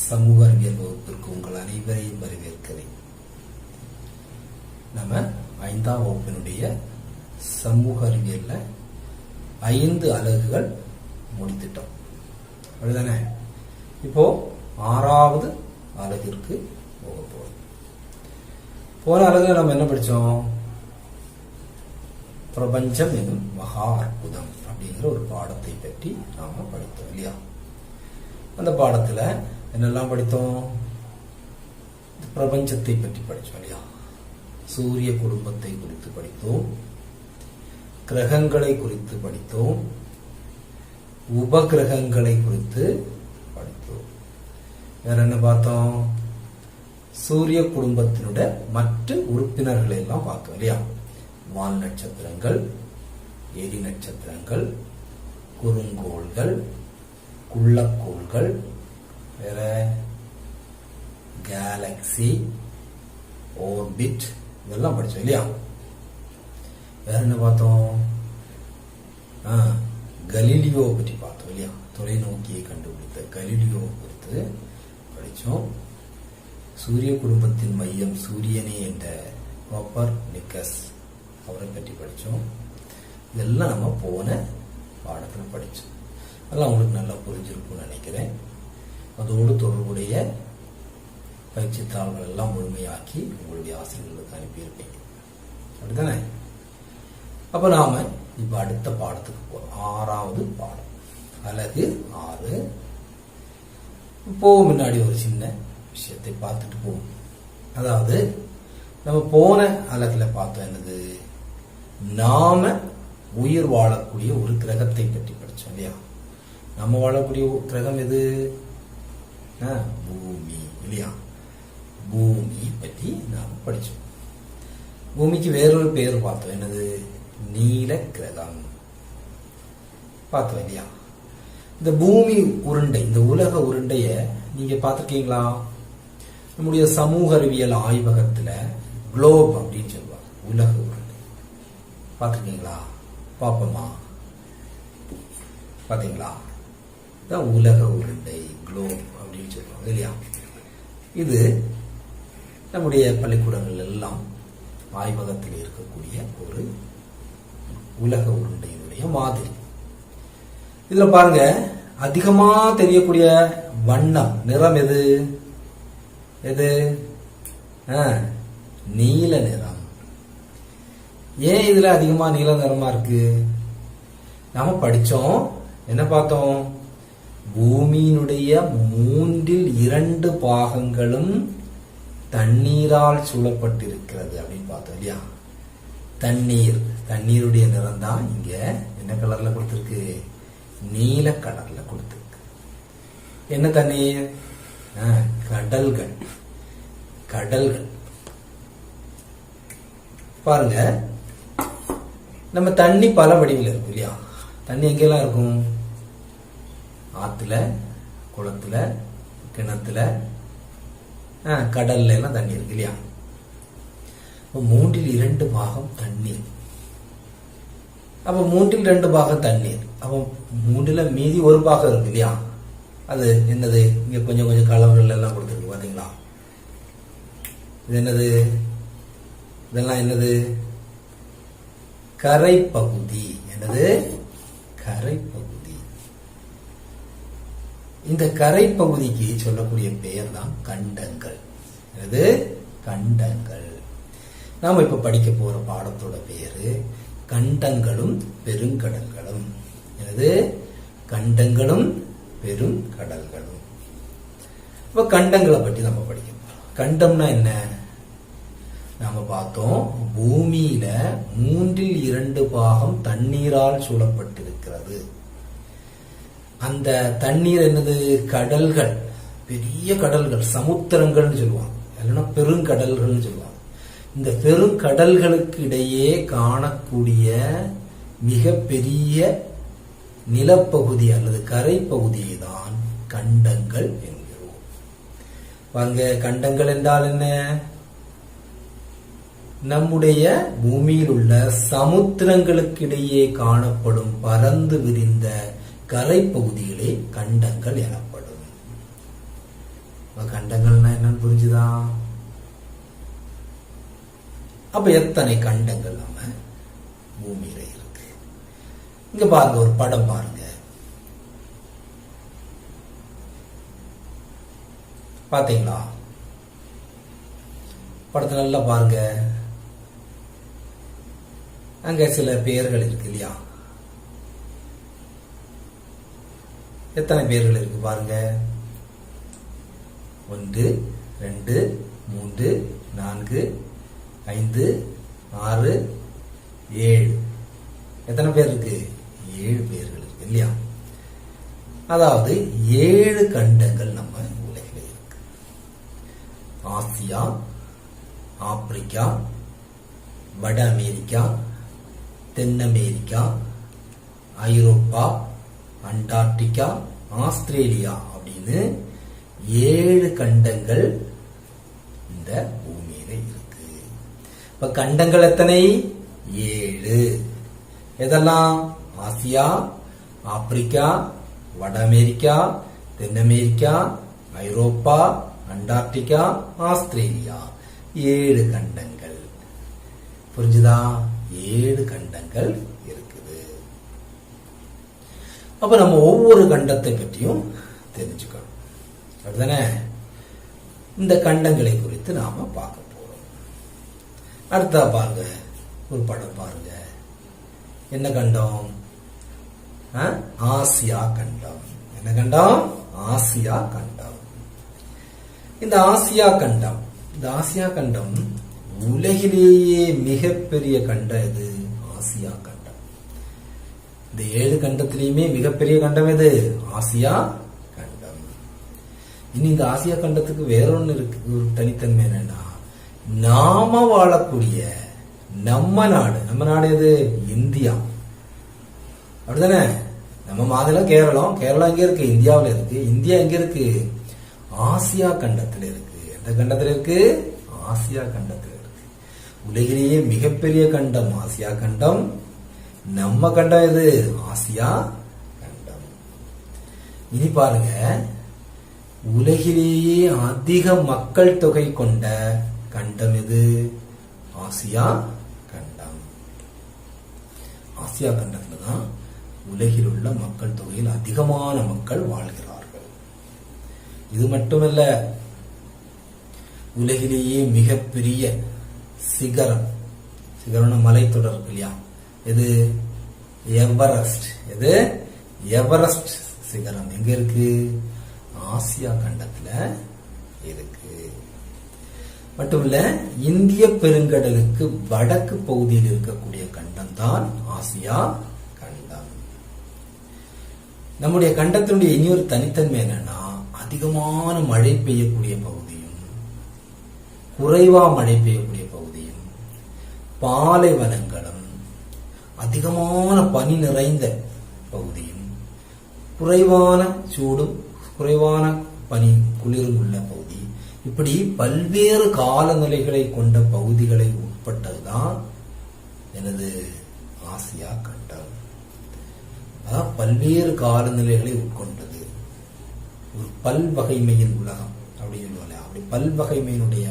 சமூக அறிவியல் வகுப்பிற்கு உங்கள் அனைவரையும் வரவேற்கிறேன். நம்ம 5ஆம் வகுப்பினுடைய சமூக அறிவியல்ல 5 அலகுகள் முடித்துட்டோம். அப்படிதானே? இப்போ 6வது அலகிற்கு போக போறோம். போன அலகுல நம்ம என்ன படிச்சோம்? பிரபஞ்சம் எனும் மகா அற்புதம் அப்படிங்கிற ஒரு பாடத்தை பற்றி நாம படித்தோம் இல்லையா? அந்த பாடத்துல என்னெல்லாம் படித்தோம்? பிரபஞ்சத்தை பற்றி படித்தோம் இல்லையா? சூரிய குடும்பத்தை குறித்து படித்தோம், கிரகங்களை குறித்து படித்தோம், உபகிரகங்களை குறித்து படித்தோம். வேற என்ன பார்த்தோம்? சூரிய குடும்பத்தினுடைய மற்ற உறுப்பினர்களை எல்லாம் பார்த்தோம் இல்லையா? வால் நட்சத்திரங்கள், எரி நட்சத்திரங்கள், குறுங்கோள்கள், குள்ளக்கோள்கள், வேற கேலக்சி, ஓர்பிட், இதெல்லாம் படிச்சோம் இல்லையா? வேற என்ன பார்த்தோம்? கலீலியோ பற்றி பார்த்தோம் இல்லையா? தொலைநோக்கியை கண்டுபிடித்த கலீலியோ குறித்து படிச்சோம். சூரிய குடும்பத்தின் மையம் சூரியனே என்ற கோப்பர்நிக்கஸ் அவரை பற்றி படிச்சோம். இதெல்லாம் நம்ம போன பாடத்தில் படிச்சோம். அதெல்லாம் உங்களுக்கு நல்லா புரிஞ்சிருக்கும்னு நினைக்கிறேன். அதோடு தொடர்புடைய பயிற்சித்தாள்கள் எல்லாம் முழுமையாக்கி உங்களுடைய ஆசிரியர்களுக்கு அனுப்பியிருப்பீங்க. அப்படித்தானே? அப்ப நாம இப்ப அடுத்த பாடத்துக்கு போறோம். 6வது பாடம், அலகு 6. போகும் முன்னாடி ஒரு சின்ன விஷயத்தை பார்த்துட்டு போவோம். அதாவது நம்ம போன அலகுல பார்த்தோம் என்னது? நாம உயிர் வாழக்கூடிய ஒரு கிரகத்தை பற்றி படிச்சோம் இல்லையா? நம்ம வாழக்கூடிய கிரகம் எது? பூமி இல்லையா? பூமி பற்றி நாம் படிச்சோம். பூமிக்கு வேறொரு பேர் பார்த்தோம். என்னது? நீல கிரகம் பார்த்தோம் இல்லையா? இந்த பூமி உருண்டை, இந்த உலக உருண்டைய நீங்க பார்த்திருக்கீங்களா? நம்முடைய சமூக அறிவியல் ஆய்வகத்துல குளோப் அப்படின்னு சொல்லுவாங்க. உலக உருண்டை பார்த்திருக்கீங்களா? பாப்போமா? பாத்தீங்களா? உலக உருண்டை, குளோப் அப்படின்னு சொல்லுவாங்க இல்லையா? இது நம்முடைய பள்ளிக்கூடங்கள் எல்லாம் ஆய்வகத்தில் இருக்கக்கூடிய ஒரு உலக உருண்டையினுடைய மாதிரி. இதுல பாருங்க, அதிகமா தெரியக்கூடிய வண்ணம், நிறம் எது? எது? நீல நிறம். ஏன் இதுல அதிகமா நீல நிறமா இருக்கு? நாம படிச்சோம், என்ன பார்த்தோம்? பூமியினுடைய 2/3 பாகங்களும் தண்ணீரால் சூழப்பட்டிருக்கிறது அப்படின்னு பார்த்தோம் இல்லையா? தண்ணீர், தண்ணீருடைய நிறம் தான் இங்க என்ன கலர்ல கொடுத்திருக்கு? நீல கலர்ல கொடுத்திருக்கு. என்ன தண்ணீர்? கடல்கள். கடல்கள் பாருங்க, நம்ம தண்ணி பல வடிவில் இருக்கும் இல்லையா? தண்ணி எங்கெல்லாம் இருக்கும்? ஆத்துல, குளத்துல, கிணத்துல, கடல்ல எல்லாம் தண்ணி இருக்கு இல்லையா? 3/2 பாகம் தண்ணீர். அப்ப 3/2 பாகம் தண்ணீர். அப்ப 3ல மீதி ஒரு பாகம் இருக்கு இல்லையா? அது என்னது? இங்க கொஞ்சம் கொஞ்சம் கலர்கள் எல்லாம் கொடுத்துருக்கு பாத்தீங்களா? இது என்னது? இதெல்லாம் என்னது? கரைப்பகுதி. என்னது? கரைப்பகுதி. இந்த கரைப்பகுதிக்கு சொல்லக்கூடிய பெயர் தான் கண்டங்கள். என்னது? கண்டங்கள். நாம இப்ப படிக்க போற பாடத்தோட பேரு கண்டங்களும் பெருங்கடல்களும். என்னது? கண்டங்களும் பெருங்கடல்களும். இப்ப கண்டங்களை பற்றி நம்ம படிக்க போறோம். கண்டம்னா என்ன? நாம பார்த்தோம், பூமியில 3/2 பாகம் தண்ணீரால் சூழப்பட்டிருக்கிறது. அந்த தண்ணீர் என்னது? கடல்கள், பெரிய கடல்கள், சமுத்திரங்கள்னு சொல்லுவாங்க, இல்லைன்னா பெருங்கடல்கள்னு சொல்லுவாங்க. இந்த பெருங்கடல்களுக்கு இடையே காணக்கூடிய மிக பெரிய நிலப்பகுதி அல்லது கரைப்பகுதியை தான் கண்டங்கள் என்கிறோம். பாருங்க, கண்டங்கள் என்றால் என்ன? நம்முடைய பூமியில் உள்ள சமுத்திரங்களுக்கு இடையே காணப்படும் பரந்து விரிந்த கரைப்பகுதிகளே கண்டங்கள் எனப்படும். கண்டங்கள்னா என்னன்னு புரிஞ்சுதா? அப்ப எத்தனை கண்டங்கள் நம்ம பூமியில இருக்கு? இங்க பாருங்க, ஒரு படம் பாருங்க. பாத்தீங்களா? படத்தை நல்லா பாருங்க. அங்க சில பெயர்கள் இருக்கு இல்லையா? எத்தனை பெயர்கள் இருக்கு பாருங்க. 1 2 3 4 5 6 7. எத்தனை பேர் இருக்கு? 7 பேர்கள் இருக்கு இல்லையா? அதாவது 7 கண்டங்கள் நம்ம உலகில் இருக்கு. ஆசியா, ஆப்பிரிக்கா, வட அமெரிக்கா, தென் அமெரிக்கா, ஐரோப்பா, அண்டார்டிகா, ஆஸ்திரேலியா அப்படின்னு 7 கண்டங்கள் இந்த பூமியில இருக்கு. இப்ப கண்டங்கள் எத்தனை? 7. எதெல்லாம்? ஆசியா, ஆப்பிரிக்கா, வட அமெரிக்கா, தென் அமெரிக்கா, ஐரோப்பா, அண்டார்டிகா, ஆஸ்திரேலியா. 7 கண்டங்கள். புரிஞ்சுதா? 7 கண்டங்கள் இருக்குது. அப்ப நம்ம ஒவ்வொரு கண்டத்தை பற்றியும் தெரிஞ்சுக்கணும். அப்படிதானே? இந்த கண்டங்களை குறித்து நாம பார்க்க போறோம். அடுத்தா பாருங்க, ஒரு படம் பாருங்க. என்ன கண்டம்? ஆசியா கண்டம். என்ன கண்டம்? ஆசியா கண்டம். இந்த ஆசியா கண்டம் உலகிலேயே மிகப்பெரிய கண்டம் எது? ஆசியா கண்டம். இந்த 7 கண்டத்திலையுமே மிகப்பெரிய கண்டம் எது? ஆசியா கண்டம். இனி இந்த ஆசியா கண்டத்துக்கு வேற ஒண்ணு இருக்கு, ஒரு தனித்தன்மை என்னன்னா, நாம வாழக்கூடிய நம்ம நாடு எது? இந்தியா. அப்படிதானே? நம்ம மாநிலம் கேரளம் எங்க இருக்கு? இந்தியாவில் இருக்கு. இந்தியா எங்க இருக்கு? ஆசியா கண்டத்தில் இருக்கு. எந்த கண்டத்தில் இருக்கு? ஆசியா கண்டத்தில் இருக்கு. உலகிலேயே மிகப்பெரிய கண்டம் ஆசியா கண்டம். நம்ம கண்டம் எது? ஆசியா கண்டம். இனி பாருங்க, உலகிலேயே அதிக மக்கள் தொகை கொண்ட கண்டம் எது? ஆசியா கண்டம். ஆசியா கண்டத்துல தான் உலகில் உள்ள மக்கள் தொகையில் அதிகமான மக்கள் வாழ்கிறார்கள். இது மட்டுமல்ல, உலகிலேயே மிகப்பெரிய சிகரம் மலைத்தொடர் இருக்கு இல்லையா? எது? எவரெஸ்ட். எது? எவரெஸ்ட் சிகரம் எங்க இருக்கு? ஆசியா கண்டத்துல இருக்கு. மட்டுமல்ல, இந்திய பெருங்கடலுக்கு வடக்கு பகுதியில் இருக்கக்கூடிய கண்டம் தான் ஆசியா கண்டம். நம்முடைய கண்டத்தினுடைய இனியொரு தனித்தன்மை என்னன்னா, அதிகமான மழை பெய்யக்கூடிய பகுதியும், குறைவா மழை பெய்யக்கூடிய பகுதியும், பாலைவனங்களும், அதிகமான பனி நிறைந்த பகுதியும், குறைவான சூடும் குறைவான பனி குளிரும் உள்ள பகுதி, இப்படி பல்வேறு காலநிலைகளை கொண்ட பகுதிகளை உட்பட்டதுதான் எனது ஆசியா கண்டம். அதான் பல்வேறு காலநிலைகளை உட்கொண்டது. ஒரு பல்வகைமையின் உலகம் அப்படின்னு சொல்லுவாங்க. அப்படி பல்வகைமையினுடைய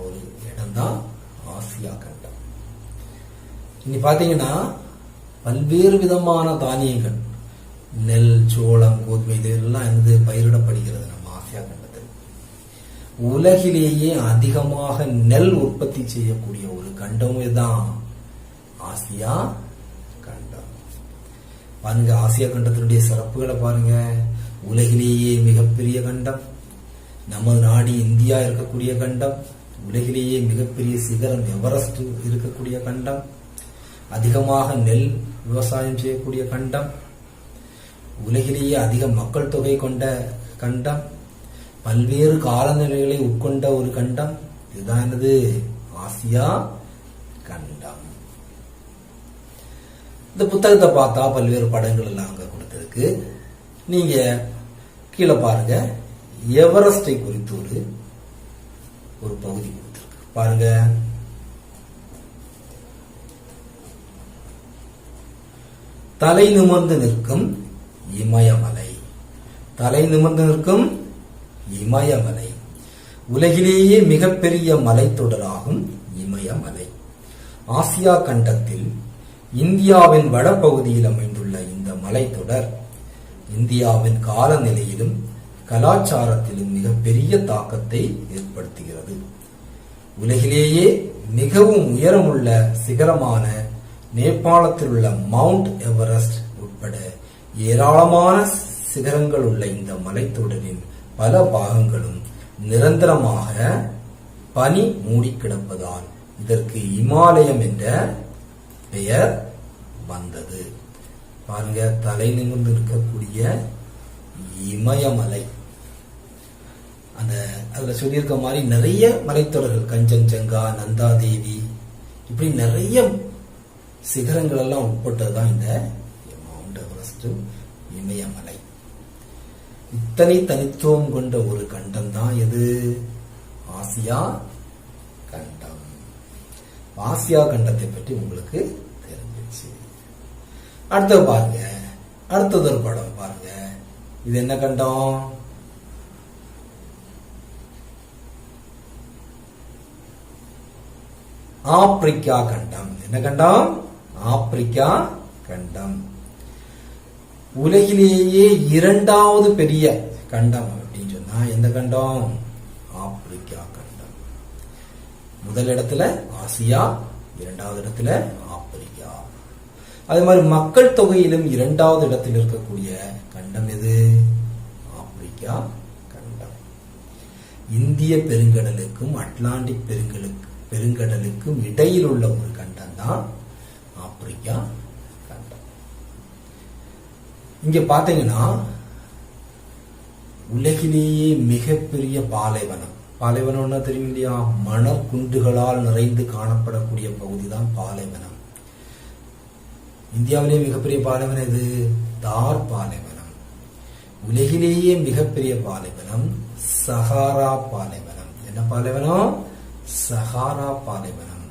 ஒரு இடம்தான் ஆசியா கண்டம். இனி பாத்தீங்கன்னா, பல்வேறு விதமான தானியங்கள், நெல், சோளம், கோதுமை, இதெல்லாம் வந்து பயிரிடப்படுகிறது நம்ம ஆசியா கண்டத்தில். உலகிலேயே அதிகமாக நெல் உற்பத்தி செய்யக்கூடிய ஒரு கண்டம் இதுதான் ஆசியா கண்டம். பாருங்க, ஆசியா கண்டத்தினுடைய சிறப்புகளை பாருங்க. உலகிலேயே மிகப்பெரிய கண்டம், நமது நாடு இந்தியா இருக்கக்கூடிய கண்டம், உலகிலேயே மிகப்பெரிய சிகரம் எவரெஸ்ட் இருக்கக்கூடிய கண்டம், அதிகமாக நெல் விவசாயம் செய்யக்கூடிய கண்டம், உலகிலேயே அதிக மக்கள் தொகை கொண்ட கண்டம், பல்வேறு காலநிலைகளை உட்கொண்ட ஒரு கண்டம். இதுதான் என்னது? ஆசியா கண்டம். இந்த புத்தகத்தை பார்த்தா பல்வேறு படங்கள் எல்லாம் அங்க கொடுத்திருக்கு. நீங்க கீழே பாருங்க, எவரெஸ்டை குறித்து ஒரு பகுதி கொடுத்திருக்கு பாருங்க. தலை நிமிர்ந்து நிற்கும் இமயமலை. தலை நிமிர்ந்து நிற்கும் இமயமலை. உலகிலேயே மிகப்பெரிய மலைத்தொடராகும் இமயமலை. ஆசியா கண்டத்தில் இந்தியாவின் வடபகுதியில் அமைந்துள்ள இந்த மலைத்தொடர் இந்தியாவின் காலநிலையிலும் கலாச்சாரத்திலும் மிகப்பெரிய தாக்கத்தை ஏற்படுத்துகிறது. உலகிலேயே மிகவும் உயரமுள்ள சிகரமான நேபாளத்தில் உள்ள மவுண்ட் எவரெஸ்ட் உட்பட ஏராளமான சிகரங்கள் உள்ள இந்த மலைத்தொடரின் பல பாகங்களும் நிரந்தரமாக பனி மூடி கிடப்பதால் இதற்கு இமாலயம் என்ற பெயர் வந்தது. பாருங்க, தலை நிமிர்ந்து இருக்கக்கூடிய இமயமலை. அதுல சொல்லியிருக்க மாதிரி நிறைய மலைத்தொடர்கள், கஞ்சன்ஜங்கா, நந்தா தேவி, இப்படி நிறைய சிகரங்கள் எல்லாம் உட்பட்டதுதான் இந்த மவுண்ட் எவரெஸ்ட், இமயமலை. இத்தனை தனித்துவம் கொண்ட ஒரு கண்டம் தான் எது? ஆசியா கண்டம். ஆசியா கண்டத்தை பற்றி உங்களுக்கு தெரிஞ்சிச்சு. அடுத்தது பாருங்க, அடுத்தது ஒரு படம் பாருங்க. இது என்ன கண்டம்? ஆப்பிரிக்கா கண்டம். என்ன கண்டம்? ஆப்பிரிக்கா கண்டம். உலகிலேயே இரண்டாவது பெரிய கண்டம் அப்படின்னு சொன்னா எந்த கண்டம்? ஆப்பிரிக்கா கண்டம். முதல் இடத்துல ஆசியா, இரண்டாவது இடத்துல ஆப்பிரிக்கா. அதே மாதிரி மக்கள் தொகையிலும் இரண்டாவது இடத்தில் இருக்கக்கூடிய கண்டம் எது? ஆப்பிரிக்கா கண்டம். இந்திய பெருங்கடலுக்கும் அட்லாண்டிக் பெருங்கடலுக்கும் இடையில் உள்ள ஒரு கண்டம் தான் ஆப்பிரிக்கா கண்டம். இங்க பாத்தீங்கன்னா உலகிலேயே மிகப்பெரிய பாலைவனம். பாலைவனம்னா தெரியும் இல்லையா? மணற்குன்றுகளால் நிறைந்து காணப்படக்கூடிய பகுதி தான் பாலைவனம். இந்தியாவிலேயே மிகப்பெரிய பாலைவனம் எது? தார் பாலைவனம். உலகிலேயே மிகப்பெரிய பாலைவனம் சஹாரா பாலைவனம். என்ன பாலைவனம்? சஹாரா பாலைவனம்.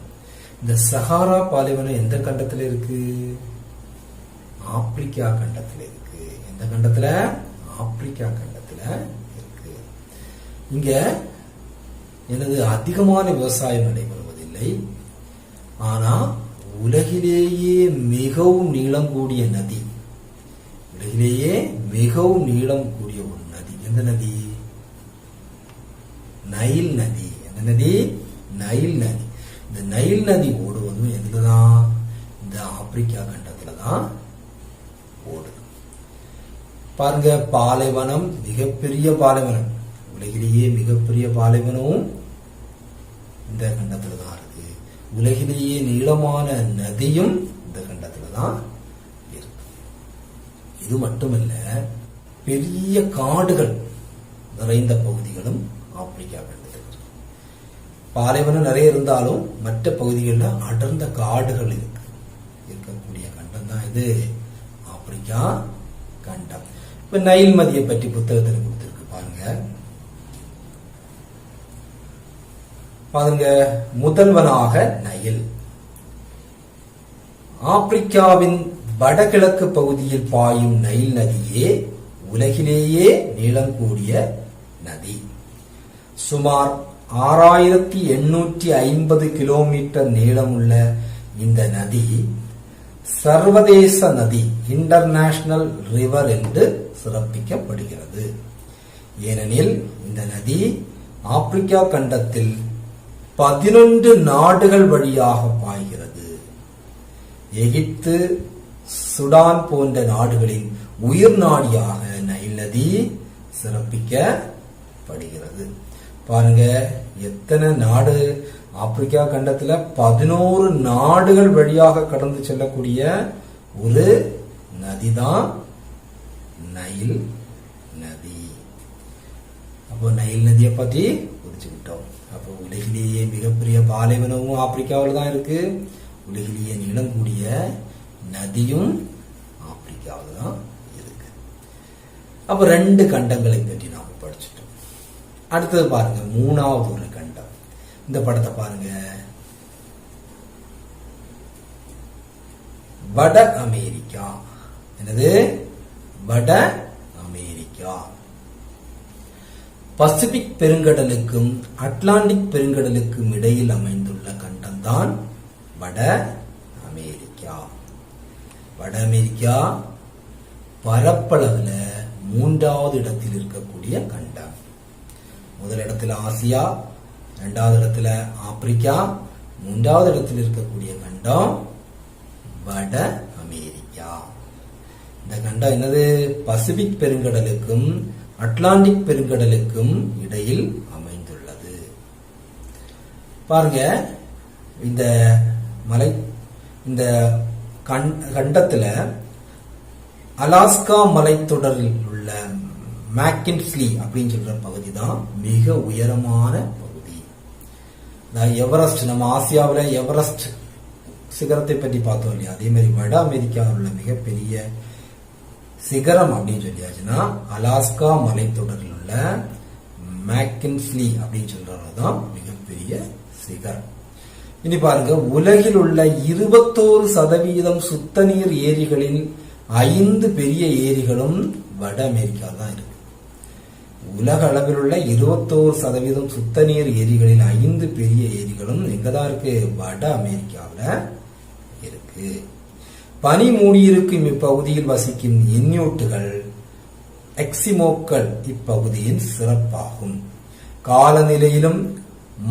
இந்த சஹாரா பாலைவனம் எந்த கண்டத்துல இருக்கு? ஆப்பிரிக்கா கண்டத்துல இருக்கு. எந்த கண்டத்துல? ஆப்பிரிக்கா கண்டத்துல இருக்கு. இங்க எனது அதிகமான விவசாயம் நடைபெறுவதில்லை. ஆனா உலகிலேயே மிகவும் நீளம் கூடிய நதி, உலகிலேயே மிகவும் நீளம் கூடிய ஒரு நதி எந்த நதி? நைல் நதி. எந்த நதி? நைல் நதி. இந்த நைல் நதி ஓடுவதும் எதுலதான்? இந்த ஆப்பிரிக்கா கண்டத்துலதான் ஓடுது. பாருங்க, பாலைவனம், மிகப்பெரிய பாலைவனம், உலகிலேயே மிகப்பெரிய பாலைவனமும் இந்த கண்டத்துல தான் இருக்கு. உலகிலேயே நீளமான நதியும் இந்த கண்டத்துல தான் இருக்கு. இது மட்டுமல்ல, பெரிய காடுகள் நிறைந்த பகுதிகளும் ஆப்பிரிக்கா கண்டத்தில் இருக்கு. பாலைவனம் நிறைய இருந்தாலும் மற்ற பகுதிகளில் அடர்ந்த காடுகள் இருக்கக்கூடிய கண்டம் தான் இது ஆப்பிரிக்கா கண்டம். இப்ப நைல் நதியை பற்றி புத்தகத்தில் கொடுத்திருக்கு பாருங்க. பாருங்க, முதல்வனாக நைல். ஆப்பிரிக்காவின் வடகிழக்கு பகுதியில் பாயும் நைல் நதியே உலகிலேயே நீளம் கூடிய நதி. சுமார் 6850 கிலோமீட்டர் நீளமுள்ள இந்த நதி சர்வதேச நதி, இன்டர்நேஷனல் ரிவர் என்று சிறப்பிக்கப்படுகிறது. ஏனெனில் இந்த நதி ஆப்பிரிக்கா கண்டத்தில் 11 நாடுகள் வழியாக பாய்கிறது. எகிப்து, சுடான் போன்ற நாடுகளின் உயிர் நாடியாக நைல் நதி சிறப்பிக்கப்படுகிறது. பாருங்க, எத்தனை நாடு ஆப்பிரிக்கா கண்டத்துல 11 நாடுகள் வழியாக கடந்து செல்லக்கூடிய ஒரு நதிதான் நைல் நதி. அப்போ நைல் நதியை பற்றி புரிச்சுக்கிட்டோம். அப்போ உலகிலேயே மிகப்பெரிய பாலைவனமும் ஆப்பிரிக்காவில் தான் இருக்கு. உலகிலேயே நீளம் கூடிய நதியும் ஆப்பிரிக்காவில் தான் இருக்கு. அப்ப 2 கண்டங்களை பற்றி நாம படிச்சுட்டோம். அடுத்தது பாருங்க, 3வது ஒரு கண்டம். இந்த படத்தை பாருங்க. வட அமெரிக்கா. என்னது? வட அமெரிக்கா. பசிபிக் பெருங்கடலுக்கும் அட்லாண்டிக் பெருங்கடலுக்கும் இடையில் அமைந்துள்ள கண்டம் தான் வட அமெரிக்கா. வட அமெரிக்கா பரப்பளவுல 3வது இடத்தில் இருக்கக்கூடிய கண்டம். முதல் இடத்துல ஆசியா, 2வது இடத்துல ஆப்பிரிக்கா, 3வது இடத்தில் இருக்கக்கூடிய கண்டம் வட அமெரிக்கா. இந்த கண்டம் என்னது? பசிபிக் பெருங்கடலுக்கும் அட்லாண்டிக் பெருங்கடலுக்கும் இடையில் அமைந்துள்ளது. பாருங்க, இந்த கண்டத்துல அலாஸ்கா மலைத்தொடரில் உள்ள மேக்கின்ஸ்லி அப்படின்னு சொல்ற பகுதி தான் மிக உயரமான பகுதி. எவரெஸ்ட், நம்ம ஆசியாவில் எவரெஸ்ட் சிகரத்தை பற்றி பார்த்தோம் இல்லையா, அதே மாதிரி வட அமெரிக்காவில் உள்ள மிகப்பெரிய சிகரம் அப்படின்னு சொல்லியாச்சுன்னா அலாஸ்கா மலைத்தொடரில் உள்ள மேக்கின்ஸ்லி அப்படின்னு சொல்றதுதான் மிகப்பெரிய சிகரம். இனி பாருங்க, உலகில் உள்ள 21% சுத்த நீர் ஏரிகளில் 5 பெரிய ஏரிகளும் வட அமெரிக்கா தான் இருக்கு. உலக அளவில் உள்ள 21% சுத்த நீர் ஏரிகளில் 5 பெரிய ஏரிகளும் எங்கதான் இருக்கு? வட அமெரிக்காவில் இருக்கு. பனி மூடியிருக்கும் இப்பகுதியில் வசிக்கும் இன்யூட்டுகள், எக்ஸிமோக்கள் இப்பகுதியின் சிறப்பாகும். காலநிலையிலும்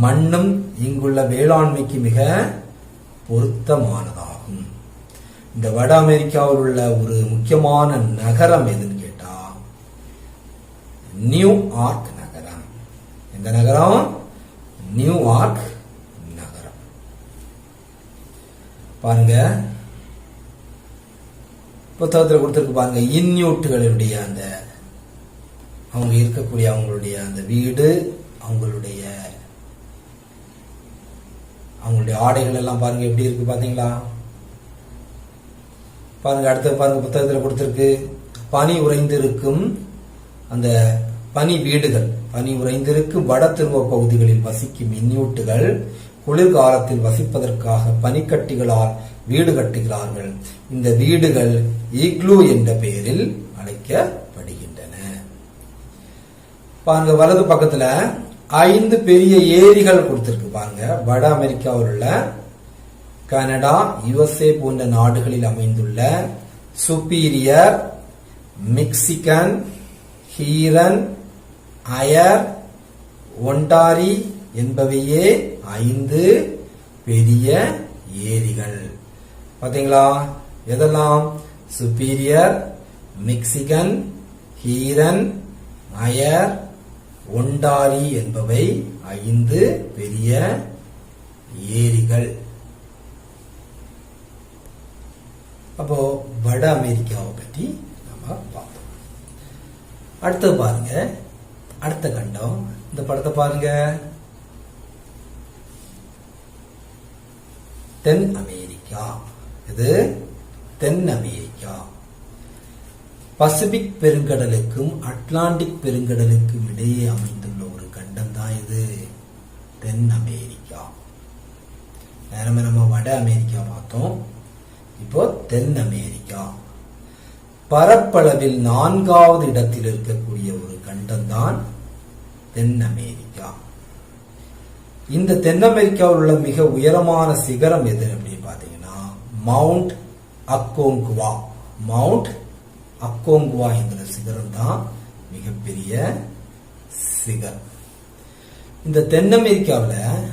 மண்ணும் இங்குள்ள வேளாண்மைக்கு மிக பொருத்தமானதாகும். இந்த வட அமெரிக்காவில் உள்ள ஒரு முக்கியமான நகரம் எதுன்னு கேட்டா நியூயார்க் நகரம். இந்த நகரம் நியூயார்க் நகரம். பாருங்க, புத்தகத்தில் கொடுத்திருக்கு பாருங்க, இன்யூட்டுகளுடைய அந்த அவங்க இருக்கக்கூடிய அவங்களுடைய அந்த வீடு, அவங்களுடைய ஆடைகள் எல்லாம் பாருங்க எப்படி இருக்கு பாத்தீங்களா? பாருங்க, அடுத்த பாருங்க, புத்தகத்தில் கொடுத்திருக்கு பனி உறைந்திருக்கும் அந்த பனி வீடுகள். பனி உறைந்திருக்கும் வட துருவ பகுதிகளில் வசிக்கும் இன்யூட்டுகள் குளிர்காலத்தில் வசிப்பதற்காக பனிக்கட்டிகளால் வீடு கட்டுகிறார்கள். இந்த வீடுகள் ஈக்ளூ என்ற பெயரில் அழைக்கப்படுகின்றன. பாருங்க, வலது பக்கத்துல 5 பெரிய ஏரிகள் கொடுத்திருக்கு பாருங்க. வட அமெரிக்காவில் உள்ள கனடா, USA போன்ற நாடுகளில் அமைந்துள்ள சுப்பீரியர், மெக்சிகன், ஹீரன், அயர், ஒன்டாரி என்பவையே 5 பெரிய ஏரிகள். பாத்தீங்களா? எதெல்லாம்? சுப்பீரியர், மெக்சிகன், ஹீரன், அயர், ஒன்டாரி என்பவை 5 பெரிய ஏரிகள். அப்போ வட அமெரிக்காவை பற்றி நம்ம பார்த்தோம். அடுத்து பாருங்க, அடுத்த கண்டம். இந்த படத்தை பாருங்க, தென் அமெரிக்கா. இது தென் அமெரிக்கா. பசிபிக் பெருங்கடலுக்கும் அட்லாண்டிக் பெருங்கடலுக்கும் இடையே அமைந்துள்ள ஒரு கண்டம் தான் இது தென் அமெரிக்கா. நேரமே நம்ம வட அமெரிக்கா பார்த்தோம், இப்போ தென் அமெரிக்கா. பரப்பளவில் 4வது இடத்தில் இருக்கக்கூடிய ஒரு கண்டம் தான் தென் அமெரிக்கா. இந்த தென் அமெரிக்காவில் உள்ள மிக உயரமான சிகரம் எது அப்படின்னு பாத்தீங்கன்னா மவுண்ட் அக்கோங்குவா. மவுண்ட் அக்கோங்குவா என்கிற சிகரம் தான் மிகப்பெரிய சிகரம். இந்த தென் அமெரிக்காவில்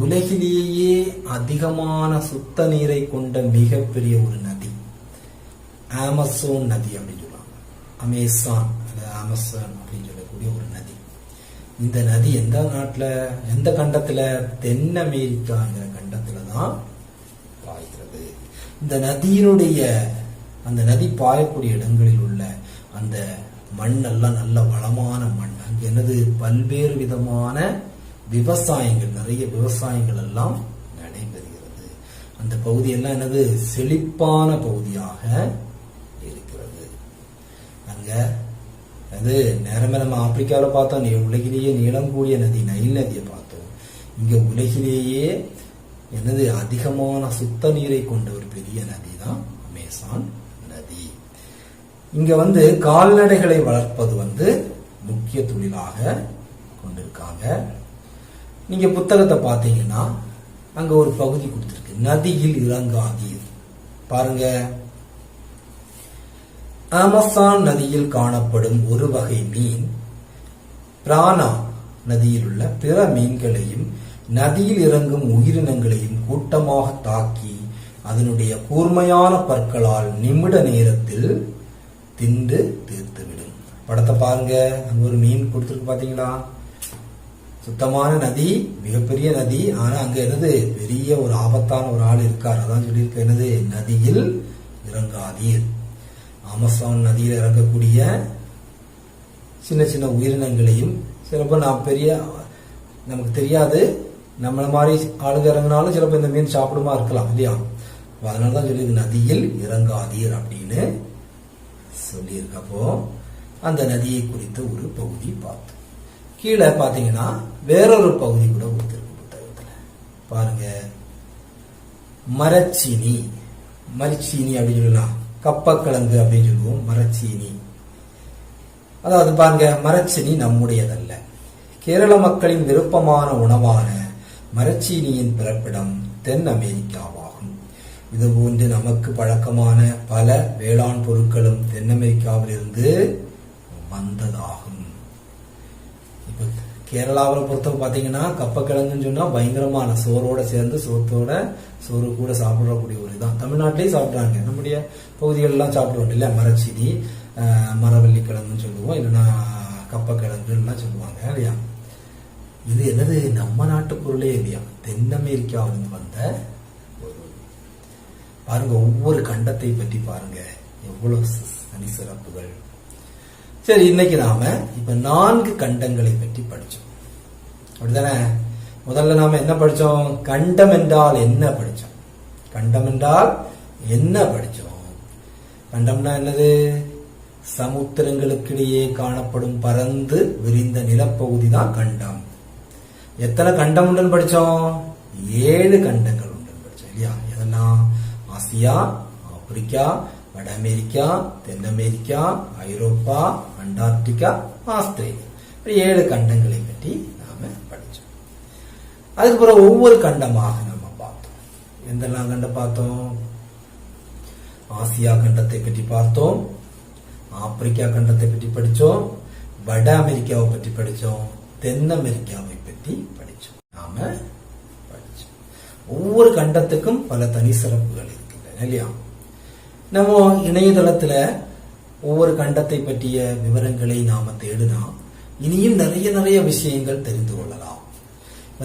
உலகிலேயே அதிகமான சுத்த நீரை கொண்ட மிகப்பெரிய ஒரு நதி ஆமசோன் நதி அப்படின்னு சொல்லுவாங்க. அமேசான், ஆமசான் அப்படின்னு சொல்லக்கூடிய ஒரு நதி. இந்த நதி எந்த நாட்டுல, எந்த கண்டத்துல? தென் அமெரிக்காங்கிற கண்டத்துல தான் பாய்கிறது. இந்த நதியினுடைய அந்த நதி பாயக்கூடிய இடங்களில் உள்ள அந்த மண் எல்லாம் நல்ல வளமான மண். அங்கு என்னது? பல்வேறு விதமான விவசாயங்கள், நிறைய விவசாயங்கள் எல்லாம் நடைபெறுகிறது. அந்த பகுதியெல்லாம் என்னது? செழிப்பான பகுதியாக இருக்கிறது. அங்க அது நேரமே நம்ம ஆப்பிரிக்காவில் பார்த்தோம், உலகிலேயே நீளம் கூடிய நதி நைல் நதியை பார்த்தோம். இங்க உலகிலேயே என்னது? அதிகமான சுத்த நீரை கொண்ட ஒரு பெரிய நதி தான் அமேசான் நதி. இங்க கால்நடைகளை வளர்ப்பது முக்கிய தொழிலாக கொண்டிருக்காங்க. நீங்க புத்தகத்தை பார்த்தீங்கன்னா அங்க ஒரு பகுதி கொடுத்திருக்கு, நதியில் இறங்காதீர். பாருங்க, அமேசான் நதியில் காணப்படும் ஒரு வகை மீன் பிரானா நதியில் உள்ள பிற மீன்களையும் நதியில் இறங்கும் உயிரினங்களையும் கூட்டமாக தாக்கி அதனுடைய கூர்மையான பற்களால் நிமிட நேரத்தில் தின்று தீர்த்துவிடும். படத்தை பாருங்க, அங்க ஒரு மீன் கொடுத்துருக்கு பாத்தீங்களா? சுத்தமான நதி, மிகப்பெரிய நதி. ஆனா அங்க என்னது, பெரிய ஒரு ஆபத்தான ஒரு ஆள் இருக்கார். அதான் சொல்லியிருக்க, என்னது, நதியில் இறங்காதீர். அமேசான் நதியில் இறங்கக்கூடிய சின்ன சின்ன உயிரினங்களையும் சிலப்போ நமக்கு தெரியாது, நம்மள மாதிரி ஆளுங்க இறங்கினாலும் சிலப்போ இந்த மீன் சாப்பிடுமா இருக்கலாம் இல்லையா? அதனாலதான் சொல்லியிருக்கு நதியில் இறங்காதீர் அப்படின்னு சொல்லியிருக்கு. அப்போ அந்த நதியை குறித்த ஒரு பகுதி பார்த்தோம். கீழே பாத்தீங்கன்னா வேறொரு பகுதி கூட கொடுத்திருக்கு புத்தகத்துல. பாருங்க, மரச்சீனி. மரச்சீனி அப்படின்னு சொல்லலாம், கப்பக்கிழங்கு அப்படின்னு சொல்லுவோம், மரச்சீனி. அதாவது பாருங்க, மரச்சீனி நம்முடையதல்ல. கேரள மக்களின் விருப்பமான உணவான மரச்சீனியின் பிறப்பிடம் தென் அமெரிக்காவாகும். இதுபோன்று நமக்கு பழக்கமான பல வேளாண் பொருட்களும் தென் அமெரிக்காவிலிருந்து வந்ததாகும். இப்ப கேரளாவில் பொறுத்த பாத்தீங்கன்னா கப்பக்கிழங்குன்னு சொன்னா பயங்கரமான சோறோட சேர்ந்து சோறு கூட சாப்பிடக்கூடிய ஒரு இதான். தமிழ்நாட்டிலேயே சாப்பிடுறாங்க, நம்முடைய பகுதிகளெல்லாம் சாப்பிடுவோம் இல்லையா? மரச்சீனி, மரவள்ளி கிழங்குன்னு சொல்லுவோம், இல்லைன்னா கப்பக்கிழங்கு எல்லாம் சொல்லுவாங்க இல்லையா? இது என்னது, நம்ம நாட்டு பொருளே இல்லையா, தென் அமெரிக்காவிலிருந்து வந்த ஒரு. பாருங்க, ஒவ்வொரு கண்டத்தை பற்றி பாருங்க, எவ்வளவு தனி சிறப்புகள். சரி, இன்னைக்கு நாம இப்ப 4 கண்டங்களை பற்றி படிச்சோம், அப்படித்தானே? முதல்ல நாம என்ன படிச்சோம்? கண்டம் என்றால் என்ன படிச்சோம். கண்டம் என்றால் என்ன படிச்சோம்? கண்டம்னா என்னது? சமுத்திரங்களுக்கிடையே காணப்படும் பரந்து விரிந்த நிலப்பகுதி தான் கண்டம். எத்தனை கண்டம் உண்டுன்னு படிச்சோம்? 7 கண்டங்கள் உண்டுன்னு படிச்சோம் இல்லையா? எதெல்லாம்? ஆசியா, ஆப்பிரிக்கா, வட அமெரிக்கா, தென் அமெரிக்கா, ஐரோப்பா, அண்டார்டிகா, ஆஸ்திரேலியா. 7 கண்டங்களை பற்றி நாம படிச்சோம். அதுக்கப்புறம் ஒவ்வொரு கண்டமாக நம்ம பார்த்தோம். எந்தெல்லாம் கண்டம் பார்த்தோம்? ஆசியா கண்டத்தை பற்றி பார்த்தோம், ஆப்பிரிக்கா கண்டத்தை பற்றி படிச்சோம், வட அமெரிக்காவை பற்றி படிச்சோம், தென் அமெரிக்காவை பற்றி படிச்சோம். நாம படிச்சோம். ஒவ்வொரு கண்டத்துக்கும் பல தனி சிறப்புகள் இருக்கின்றன இல்லையா? நம்ம இணையதளத்துல ஒவ்வொரு கண்டத்தை பற்றிய விவரங்களை நாம தேடினா இனியும் நிறைய விஷயங்கள் தெரிந்து கொள்ளலாம்.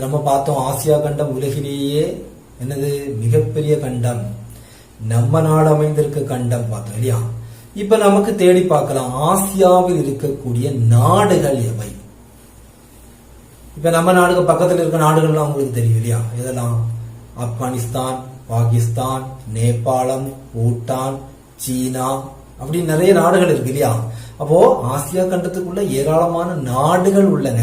நம்ம பார்த்தோம், ஆசியா கண்டம் உலகிலேயே என்னது, மிகப்பெரிய கண்டம். நம்ம நாடு அமைந்திருக்க கண்டம் பார்த்தோம் இல்லையா? இப்ப நமக்கு தேடி பார்க்கலாம், ஆசியாவில் இருக்கக்கூடிய நாடுகள் எவை? இப்ப நம்ம நாடுக்கு பக்கத்தில் இருக்க நாடுகள்லாம் உங்களுக்கு தெரியும் இல்லையா? இதெல்லாம் ஆப்கானிஸ்தான், பாகிஸ்தான், நேபாளம், பூட்டான், சீனா, அப்படி நிறைய நாடுகள் இருக்கு இல்லையா? அப்போ ஆசியா கண்டத்துக்குள்ள ஏராளமான நாடுகள் உள்ளன.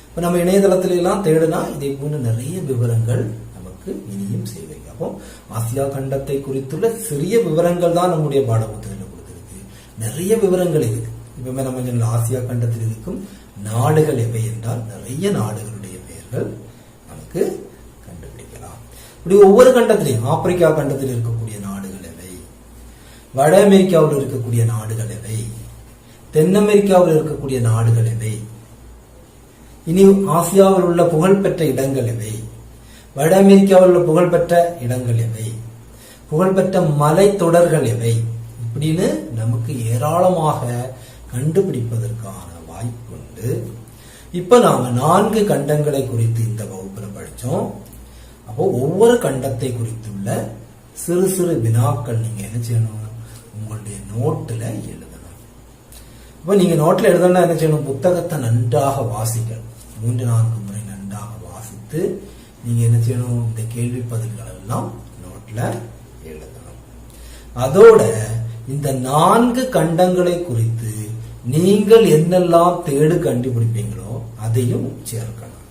இப்ப நம்ம இணையதளத்தில எல்லாம் தேடினா இதை போன்ற நிறைய விவரங்கள் நமக்கு இனியும் சேவை. அப்போ ஆசியா கண்டத்தை குறித்துள்ள சிறிய விவரங்கள் தான் நம்முடைய பாடப்புத்தகத்தில் கொடுத்திருக்கு. நிறைய விவரங்கள் இருக்கு. இப்ப நம்ம ஆசியா கண்டத்தில் இருக்கும் நாடுகள் எவை என்றால் நிறைய நாடுகளுடைய பெயர்கள் நமக்கு கண்டுபிடிக்கலாம். இப்படி ஒவ்வொரு கண்டத்திலையும் ஆப்பிரிக்கா கண்டத்தில் இருக்கக்கூடிய நாடுகள் எவை, வட அமெரிக்காவில் இருக்கக்கூடிய நாடுகள் எவை, தென் அமெரிக்காவில் இருக்கக்கூடிய நாடுகள் எவை, இனி ஆசியாவில் உள்ள புகழ்பெற்ற இடங்கள் எவை, வட அமெரிக்காவில் உள்ள புகழ்பெற்ற இடங்கள் எவை, புகழ்பெற்ற மலை தொடர்கள் எவை, இப்படின்னு நமக்கு ஏராளமாக கண்டுபிடிப்பதற்கான வாய்ப்பு உண்டு. இப்ப நாம 4 கண்டங்களை குறித்து இந்த வகுப்புல படிச்சோம். அப்போ ஒவ்வொரு கண்டத்தை குறித்துள்ள சிறு சிறு வினாக்கள் நீங்க என்ன செய்யணும், உங்களுடைய நோட்டுல எழுதணும். அப்ப நீங்க நோட்ல எழுதணும்னா என்ன செய்யணும், புத்தகத்தை நன்றாக வாசிக்கணும். 3-4 முறை நன்றாக வாசித்து நீங்க என்ன செய்யணும், இந்த கேள்வி பதில்கள் எல்லாம் நோட்ல எழுதணும். அதோட இந்த 4 கண்டங்களை குறித்து நீங்கள் என்னெல்லாம் தேடு கண்டுபிடிப்பீங்களோ அதையும் சேர்க்கணும்.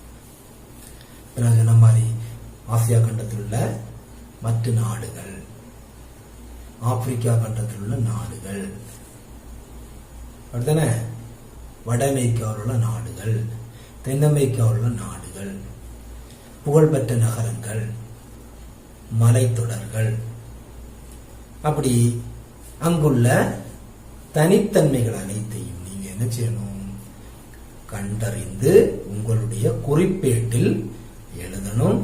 நான் சொன்ன மாதிரி ஆசியா கண்டத்தில் உள்ள மற்ற நாடுகள், ஆப்பிரிக்கா கண்டத்தில் உள்ள நாடுகள், அப்படித்தானே, வட அமெரிக்காவில் உள்ள நாடுகள், தென் அமெரிக்காவில் உள்ள நாடுகள், புகழ்பெற்ற நகரங்கள், மலைத்தொடர்கள், அப்படி அங்குள்ள தனித்தன்மைகள் அனைத்தையும் நீங்க என்ன செய்யணும், கண்டறிந்து உங்களுடைய குறிப்பேட்டில் எழுதணும்.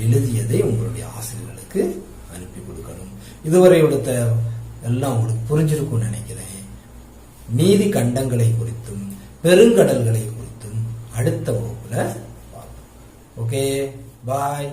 எழுதியதை உங்களுடைய ஆசிரியர்களுக்கு அனுப்பி கொடுக்கணும். இதுவரை எடுத்த எல்லாம் உங்களுக்கு புரிஞ்சிருக்கும்னு நினைக்கிறேன். நீதி கண்டங்களை குறித்தும் பெருங்கடல்களை குறித்தும் அடுத்த வகுப்புல பார்ப்போம். ஓகே, பாய்.